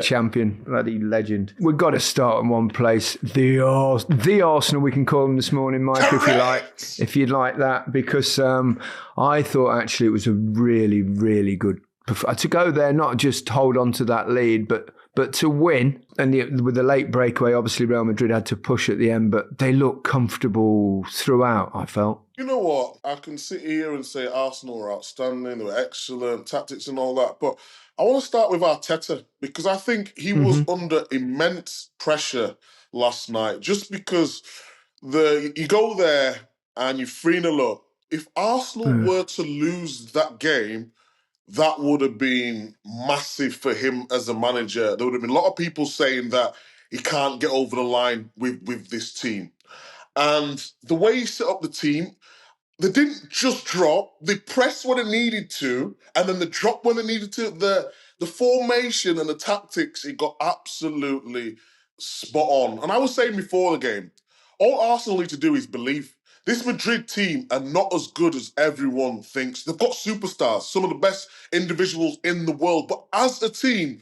champion, bloody legend. We've got to start in one place. The Arsenal, we can call them this morning, Mike, if you'd like that, because I thought actually it was a really, really good to go there, not just hold on to that lead, but to win. And with the late breakaway, obviously Real Madrid had to push at the end, but they looked comfortable throughout, I felt. You know what? I can sit here and say Arsenal were outstanding, they were excellent, tactics and all that, but I want to start with Arteta, because I think he was under immense pressure last night, just because you go there and you're 3-0 up. If Arsenal were to lose that game, that would have been massive for him as a manager. There would have been a lot of people saying that he can't get over the line with this team. And the way he set up the team, they didn't just drop. They pressed when it needed to, and then they dropped when they needed to. The formation and the tactics, it got absolutely spot on. And I was saying before the game, all Arsenal need to do is believe. This Madrid team are not as good as everyone thinks. They've got superstars, some of the best individuals in the world, but as a team,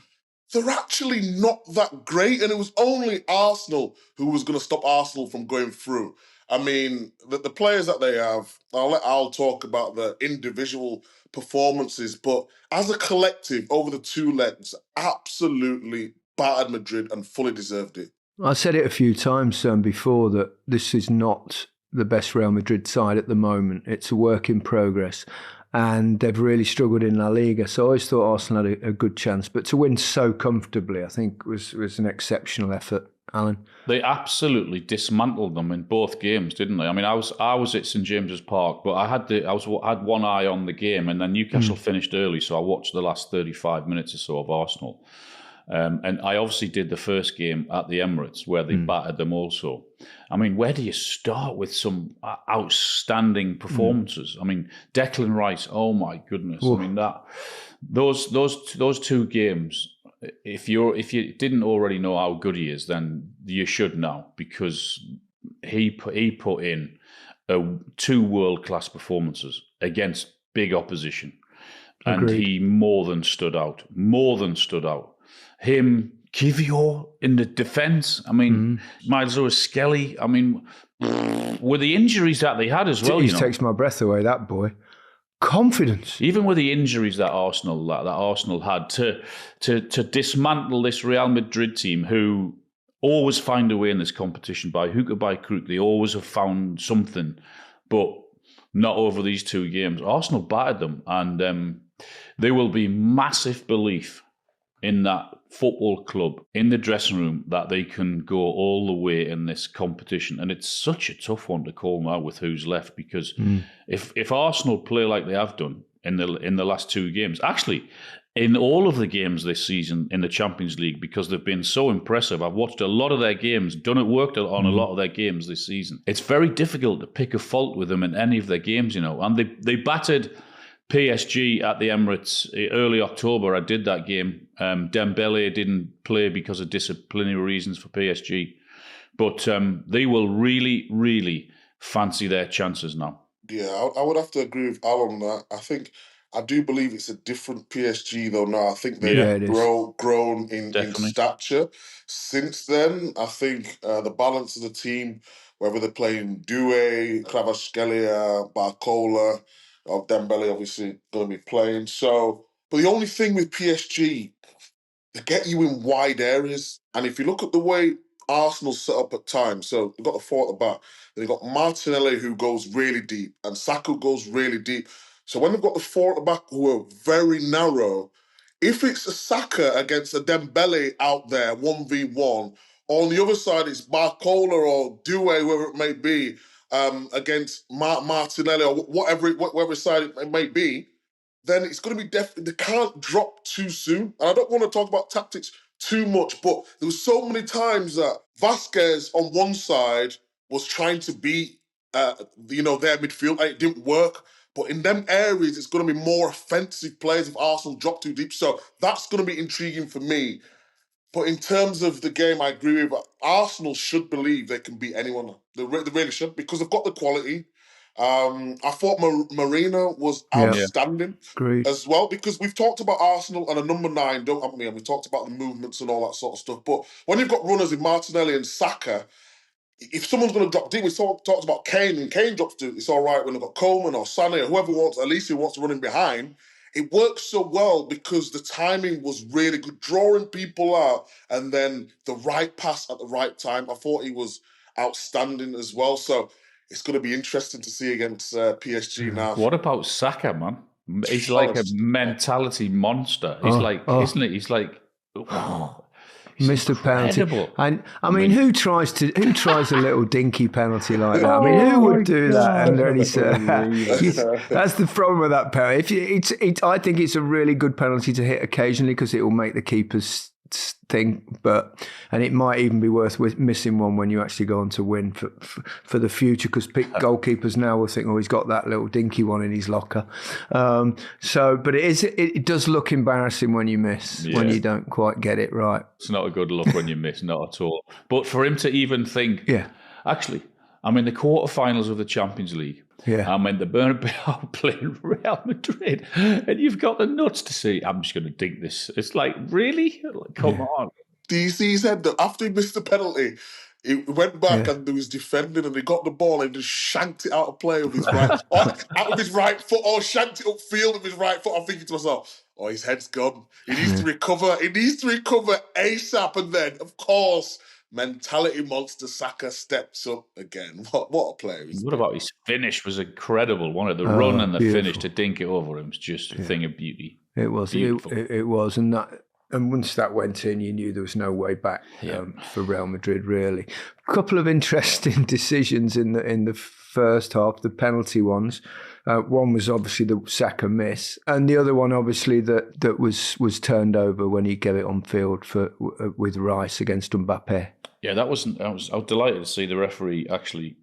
they're actually not that great. And it was only Arsenal who was going to stop Arsenal from going through. I mean, the players that they have, I'll let Al talk about the individual performances, but as a collective, over the two legs, absolutely battered Madrid and fully deserved it. I said it a few times before that this is not the best Real Madrid side at the moment. It's a work in progress, and they've really struggled in La Liga. So I always thought Arsenal had a good chance, but to win so comfortably, I think was an exceptional effort. Alan? They absolutely dismantled them in both games, didn't they? I mean, I was at St James's Park, but I had one eye on the game, and then Newcastle finished early, so I watched the last 35 minutes or so of Arsenal. And I obviously did the first game at the Emirates, where they battered them also. I mean, where do you start with some outstanding performances? I mean, Declan Rice, oh my goodness! I mean, those two games. If you didn't already know how good he is, then you should now, because he put in two world-class performances against big opposition. And Agreed. He more than stood out. Him, Kivior in the defence. I mean, Miles Skelly. I mean, with the injuries that they had as well, He takes my breath away, that boy. Confidence. Even with the injuries that Arsenal had, to dismantle this Real Madrid team, who always find a way in this competition by hook or by crook. They always have found something, but not over these two games. Arsenal battered them, and there will be massive belief in that football club, in the dressing room, that they can go all the way in this competition. And it's such a tough one to call now with who's left, because if Arsenal play like they have done in the last two games, actually in all of the games this season in the Champions League, because they've been so impressive. I've watched a lot of their games, worked on a lot of their games this season. It's very difficult to pick a fault with them in any of their games, and they battered PSG at the Emirates early October. I did that game. Dembele didn't play because of disciplinary reasons for PSG. But they will really, really fancy their chances now. Yeah, I would have to agree with Al on that. I do believe it's a different PSG though now. I think they've grown in stature since then. I think the balance of the team, whether they're playing Doué, Kvaratskhelia, Barcola, or Dembele obviously going to be playing. So, but the only thing with PSG, they get you in wide areas. And if you look at the way Arsenal set up at times, so they've got the four at the back, they've got Martinelli who goes really deep, and Saka goes really deep. So when they've got the four at the back who are very narrow, if it's a Saka against a Dembele out there, 1v1, or on the other side it's Barcola or Doué, whoever it may be, against Martinelli or whatever side it may be, then it's going to be they can't drop too soon. And I don't want to talk about tactics too much, but there was so many times that Vasquez on one side was trying to beat their midfield, and it didn't work. But in them areas, it's going to be more offensive players if Arsenal drop too deep. So that's going to be intriguing for me. But in terms of the game, I agree with Arsenal should believe they can beat anyone. They really should, because they've got the quality. I thought Marino was outstanding Agreed. as well, because we've talked about Arsenal and a number 9, don't we? And we talked about the movements and all that sort of stuff. But when you've got runners in Martinelli and Saka, if someone's going to drop deep, we talked about Kane, and Kane drops deep, it's all right when they've got Coleman or Sané or whoever wants, at least who wants to run in behind. It works so well because the timing was really good, drawing people out, and then the right pass at the right time. I thought he was outstanding as well. So it's going to be interesting to see against PSG now. What about Saka, man? He's like a mentality monster. He's isn't he? He's like... Mr. Penalty. And I mean, who tries a little dinky penalty like that? I mean, who would do that? And that's the problem with that penalty. I think it's a really good penalty to hit occasionally because it will make the keepers think, and it might even be worth missing one when you actually go on to win for the future, because goalkeepers now will think, oh, he's got that little dinky one in his locker. But it does look embarrassing when you miss, when you don't quite get it right. It's not a good look when you miss, not at all. But for him to even think, actually, I'm in the quarterfinals of the Champions League. Yeah. I'm in the Bernabeu playing Real Madrid, and you've got the nuts to say, I'm just going to dink this. It's like, really? Come on. Do you see his head? After he missed the penalty, he went back and he was defending, and he got the ball and just shanked it out of play with his right, out of his right foot, or shanked it upfield with his right foot. I'm thinking to myself, oh, his head's gone. He needs to recover. He needs to recover ASAP. And then, of course, mentality monster Saka steps up again. What a player! What about his finish? Was incredible. One of the run and the finish to dink it over him was just a thing of beauty. It was. It was, and once that went in, you knew there was no way back for Real Madrid. Really, a couple of interesting decisions in the first half. The penalty ones. One was obviously the Saka miss, and the other one obviously that was turned over when he gave it on field with Rice against Mbappe. Yeah, I was delighted to see the referee actually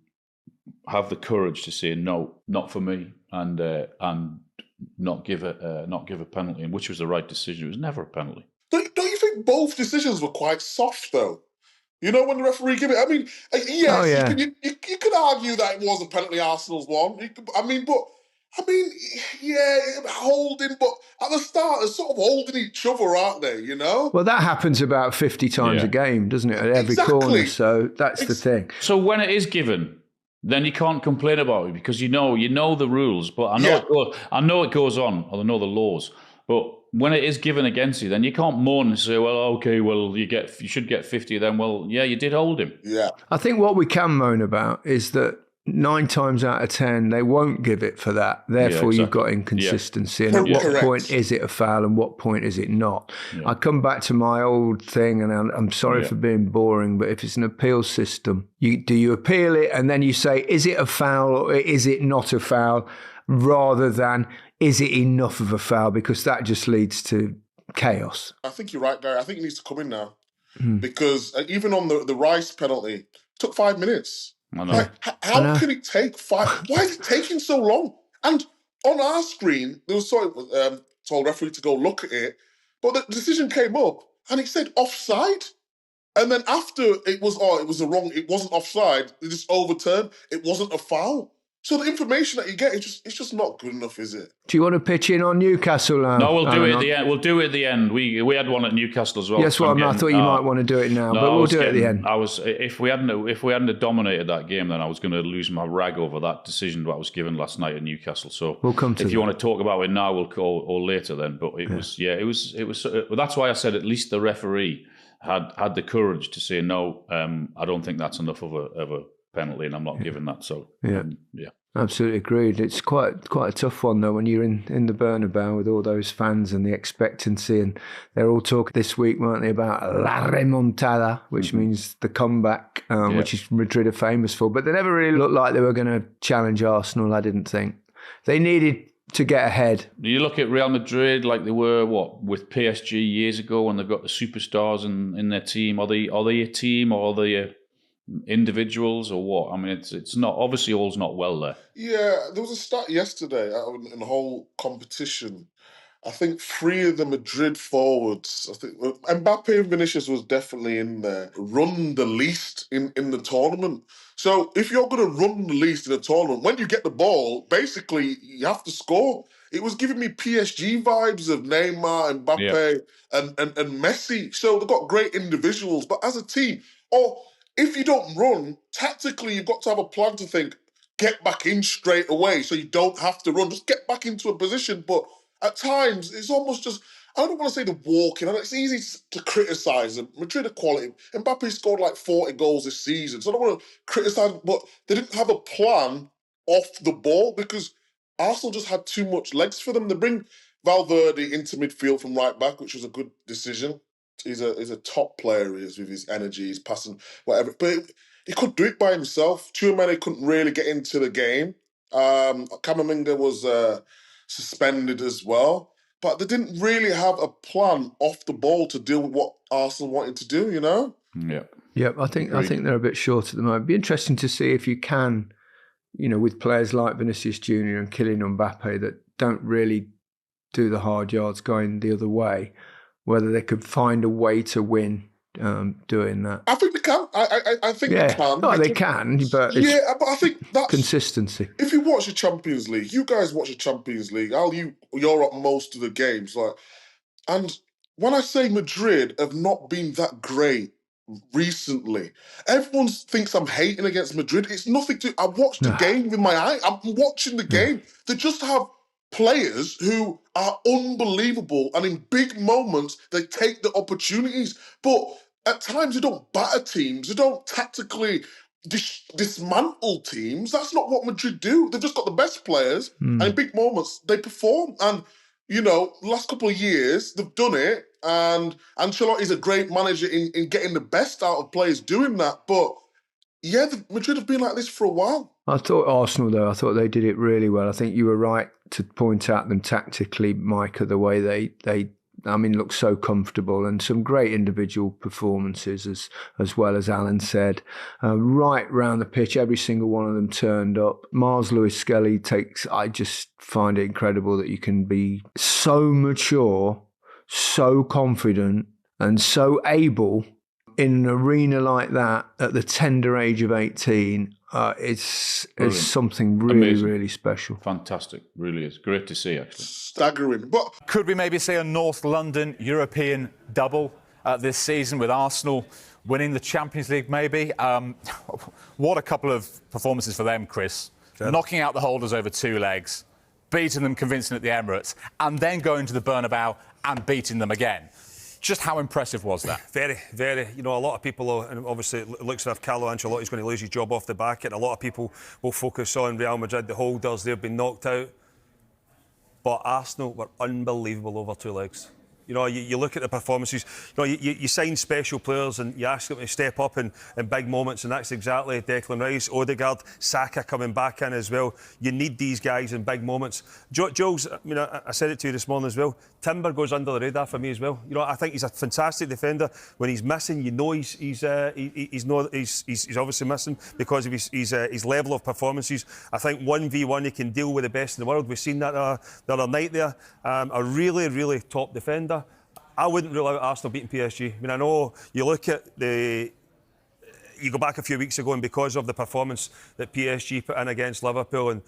have the courage to say no, not for me, and not give a penalty, which was the right decision. It was never a penalty. Don't you think both decisions were quite soft though? You know, when the referee gave it, I mean, yes, you could argue that it was a penalty Arsenal's one. Holding, but at the start, they're sort of holding each other, aren't they, you know? Well, that happens about 50 times a game, doesn't it, at every corner, so that's the thing. So when it is given, then you can't complain about it, because you know the rules, but I know it goes on, or I know the laws, but when it is given against you, then you can't moan and say, well, okay, well, you should get 50 of them. Well, yeah, you did hold him. Yeah. I think what we can moan about is that 9 times out of 10, they won't give it for that. Therefore, you've got inconsistency. And at what point is it a foul and what point is it not? Yeah. I come back to my old thing, and I'm sorry for being boring, but if it's an appeal system, do you appeal it and then you say, is it a foul or is it not a foul, rather than is it enough of a foul? Because that just leads to chaos. I think you're right, Gary. I think it needs to come in now. Because even on the Rice penalty, it took 5 minutes. I know. How can it take 5? Why is it taking so long? And on our screen, there was told referee to go look at it, but the decision came up and it said offside. And then after it wasn't offside. They just overturned. It wasn't a foul. So the information that you get, it's just not good enough, is it? Do you want to pitch in on Newcastle now? No, we'll do it at the end. We'll do it at the end. We had one at Newcastle as well. Yes, well, I thought you might want to do it now, but we'll do it at the end. If we hadn't dominated that game, then I was going to lose my rag over that decision that was given last night at Newcastle. So we'll come to if you want to talk about it now, we'll call or later then. But it was. That's why I said at least the referee had the courage to say no. I don't think that's enough of a penalty, and I'm not giving that. So yeah. Absolutely agreed. It's quite a tough one though when you're in the Bernabeu with all those fans and the expectancy, and they're all talking this week, weren't they, about la remontada, which means the comeback, which is Madrid are famous for. But they never really looked like they were going to challenge Arsenal. I didn't think they needed to get ahead. You look at Real Madrid like they were with PSG years ago when they've got the superstars in their team. Are they a team, or are they individuals, or what? I mean, it's not, obviously all's not well there. Yeah, there was a stat yesterday in the whole competition I think 3 of the Madrid forwards, I think Mbappe and Vinicius was definitely in there, run the least in the tournament. So if you're going to run the least in a tournament, when you get the ball, basically you have to score. It was giving me PSG vibes of Neymar, Mbappe, and Messi. So they've got great individuals, but as a team, or if you don't run, tactically you've got to have a plan to think, get back in straight away so you don't have to run. Just get back into a position. But at times, it's almost just, I don't want to say the walking. It's easy to criticise them. Madrid are quality. Mbappe scored like 40 goals this season. So I don't want to criticise them, but they didn't have a plan off the ball because Arsenal just had too much legs for them. They bring Valverde into midfield from right back, which was a good decision. He's a top player, he is, with his energy, his passing, whatever. But he couldn't do it by himself. Tchouaméni couldn't really get into the game. Camavinga was suspended as well. But they didn't really have a plan off the ball to deal with what Arsenal wanted to do, you know? Yeah. Yeah, I think they're a bit short at the moment. It'd be interesting to see if you can, with players like Vinicius Junior and Kylian Mbappe that don't really do the hard yards going the other way, whether they could find a way to win doing that. I think they can. I think they can. No, they can, but it's but I think that's consistency. If you watch the Champions League, you guys watch the Champions League. You're at most of the games, and when I say Madrid have not been that great recently, everyone thinks I'm hating against Madrid. It's nothing to. I watched the game with my eye. I'm watching the game. They just have players who are unbelievable, and in big moments they take the opportunities. But at times they don't batter teams. They don't tactically dismantle teams. That's not what Madrid do. They've just got the best players, and in big moments they perform. And the last couple of years they've done it. And Ancelotti's a great manager in getting the best out of players doing that. But yeah, Madrid have been like this for a while. I thought Arsenal, though, they did it really well. I think you were right to point out them tactically, Micah, the way they look so comfortable, and some great individual performances as well, as Alan said. Right round the pitch, every single one of them turned up. Mars Lewis Skelly I just find it incredible that you can be so mature, so confident, and so able in an arena like that at the tender age of 18. It's something really, amazing. Really special. Fantastic. Really is. Great to see, actually. Staggering. But could we maybe see a North London European double this season with Arsenal winning the Champions League, maybe? What a couple of performances for them, Chris. Sure. Knocking out the holders over 2 legs, beating them convincing at the Emirates, and then going to the Bernabeu and beating them again. Just how impressive was that? Very, very. A lot of people, and obviously it looks as if Carlo Ancelotti's going to lose his job off the back, and a lot of people will focus on Real Madrid, the holders, they've been knocked out. But Arsenal were unbelievable over 2 legs. You look at the performances, you sign special players and you ask them to step up in big moments, and that's exactly Declan Rice, Odegaard, Saka coming back in as well. You need these guys in big moments. Jules, I said it to you this morning as well, Timber goes under the radar for me as well. I think he's a fantastic defender. When he's missing, he's obviously missing because of his level of performances. I think 1v1 he can deal with the best in the world. We've seen that the other night there. A really, really top defender. I wouldn't rule out Arsenal beating PSG. I know you look at you go back a few weeks ago, and because of the performance that PSG put in against Liverpool, and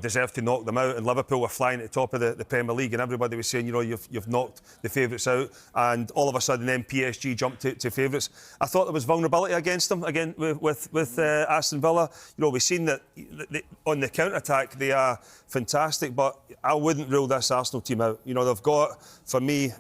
deserved to knock them out, and Liverpool were flying at the top of the Premier League, and everybody was saying, you've knocked the favourites out, and all of a sudden then PSG jumped to favourites. I thought there was vulnerability against them again with Aston Villa. We've seen that on the counter-attack they are fantastic, but I wouldn't rule this Arsenal team out. They've got, for me,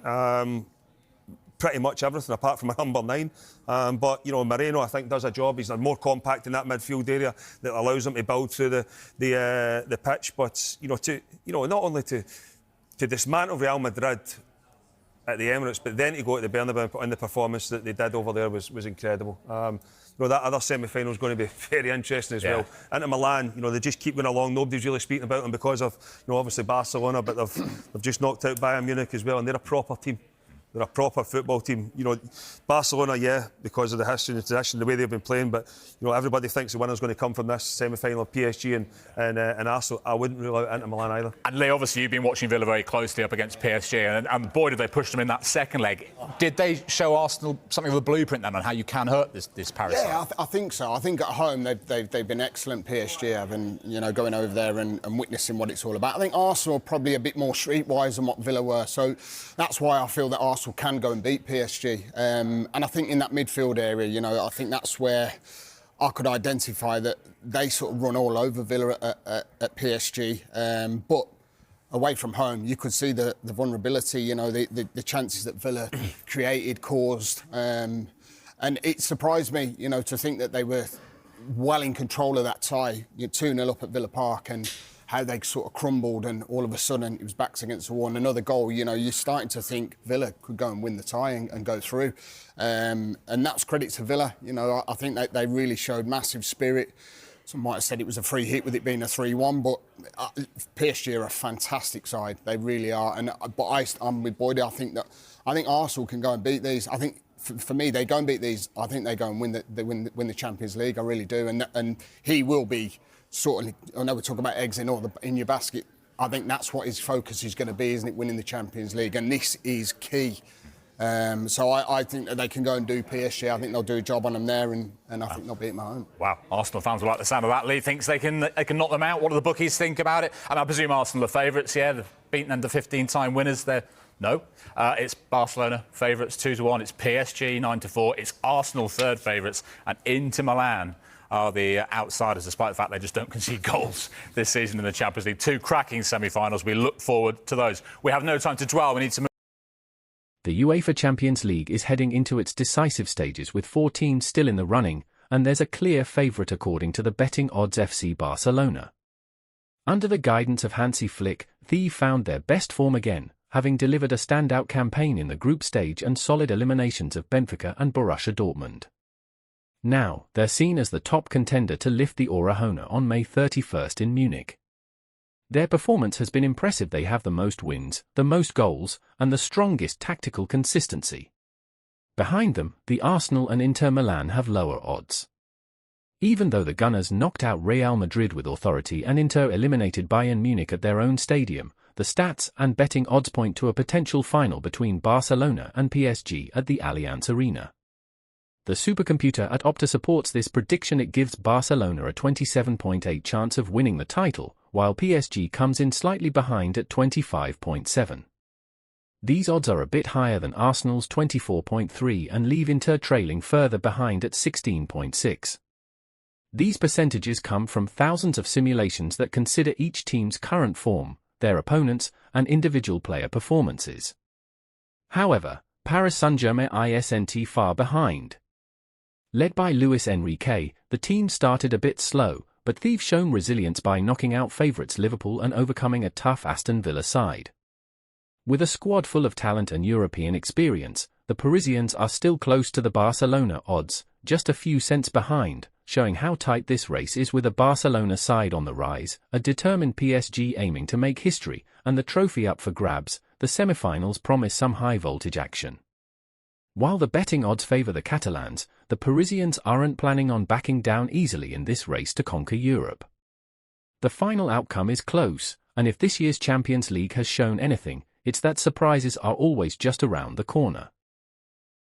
pretty much everything apart from a number 9. But Moreno, I think, does a job. He's more compact in that midfield area that allows him to build through the pitch. But not only to dismantle Real Madrid at the Emirates, but then to go to the Bernabeu and put in the performance that they did over there was incredible. That other semi-final is going to be very interesting as well. Inter Milan, they just keep going along. Nobody's really speaking about them because of, obviously Barcelona, but they've just knocked out Bayern Munich as well, and they're a proper team. They're a proper football team. You know, Barcelona, yeah, because of the history and the tradition, the way they've been playing. But you know, everybody thinks the winner's going to come from this semi-final of PSG and Arsenal. I wouldn't rule out Inter Milan either. And Lee, obviously you've been watching Villa very closely up against PSG, and boy, did they push them in that second leg. Did they show Arsenal something of a blueprint then on how you can hurt this Paris side? Yeah, I think so. I think at home they've been excellent. PSG having, you know, going over there and witnessing what it's all about. I think Arsenal are probably a bit more streetwise than what Villa were, so that's why I feel that Arsenal can go and beat PSG. And I think in that midfield area, you know, I think that's where I could identify that they sort of run all over Villa at PSG. But away from home, you could see the vulnerability, you know, the chances that Villa created, caused. And it surprised me, you know, to think that they were well in control of that tie. You're 2-0 up at Villa Park and how they sort of crumbled, and all of a sudden it was backs against the wall and another goal. You know, you're starting to think Villa could go and win the tie and go through. And that's credit to Villa. You know, I think they really showed massive spirit. Some might have said it was a free hit with it being a 3-1, but PSG are a fantastic side. They really are. I'm with Boydie. I think Arsenal can go and beat these. I think for me, they go and beat these. I think they go and win the Champions League. I really do. And he will be sort of. I know we're talking about eggs in your basket. I think that's what his focus is going to be, isn't it? Winning the Champions League, and this is key. So I think that they can go and do PSG. I think they'll do a job on them there, and I think they'll beat them at home. Wow, Arsenal fans will like the sound of that. Lee thinks they can knock them out. What do the bookies think about it? And I presume Arsenal are favourites, yeah? They've beaten under 15-time winners. No, it's Barcelona favourites 2-1. It's PSG 9-4. It's Arsenal third favourites, and Inter Milan are the outsiders, despite the fact they just don't concede goals this season in the Champions League. Two cracking semi-finals. We look forward to those. We have no time to dwell. We need to move. The UEFA Champions League is heading into its decisive stages with 4 teams still in the running, and there's a clear favourite according to the betting odds: FC Barcelona. Under the guidance of Hansi Flick, they found their best form again, having delivered a standout campaign in the group stage and solid eliminations of Benfica and Borussia Dortmund. Now, they're seen as the top contender to lift the Aurahona on May 31st in Munich. Their performance has been impressive. They have the most wins, the most goals, and the strongest tactical consistency. Behind them, the Arsenal and Inter Milan have lower odds. Even though the Gunners knocked out Real Madrid with authority and Inter eliminated Bayern Munich at their own stadium, the stats and betting odds point to a potential final between Barcelona and PSG at the Allianz Arena. The supercomputer at Opta supports this prediction. It gives Barcelona a 27.8 chance of winning the title, while PSG comes in slightly behind at 25.7. These odds are a bit higher than Arsenal's 24.3 and leave Inter trailing further behind at 16.6. These percentages come from thousands of simulations that consider each team's current form, their opponents, and individual player performances. However, Paris Saint-Germain isn't far behind. Led by Luis Enrique, the team started a bit slow, but they've shown resilience by knocking out favourites Liverpool and overcoming a tough Aston Villa side. With a squad full of talent and European experience, the Parisians are still close to the Barcelona odds, just a few cents behind, showing how tight this race is, with a Barcelona side on the rise, a determined PSG aiming to make history, and the trophy up for grabs. The semi-finals promise some high-voltage action. While the betting odds favour the Catalans, the Parisians aren't planning on backing down easily in this race to conquer Europe. The final outcome is close, and if this year's Champions League has shown anything, it's that surprises are always just around the corner.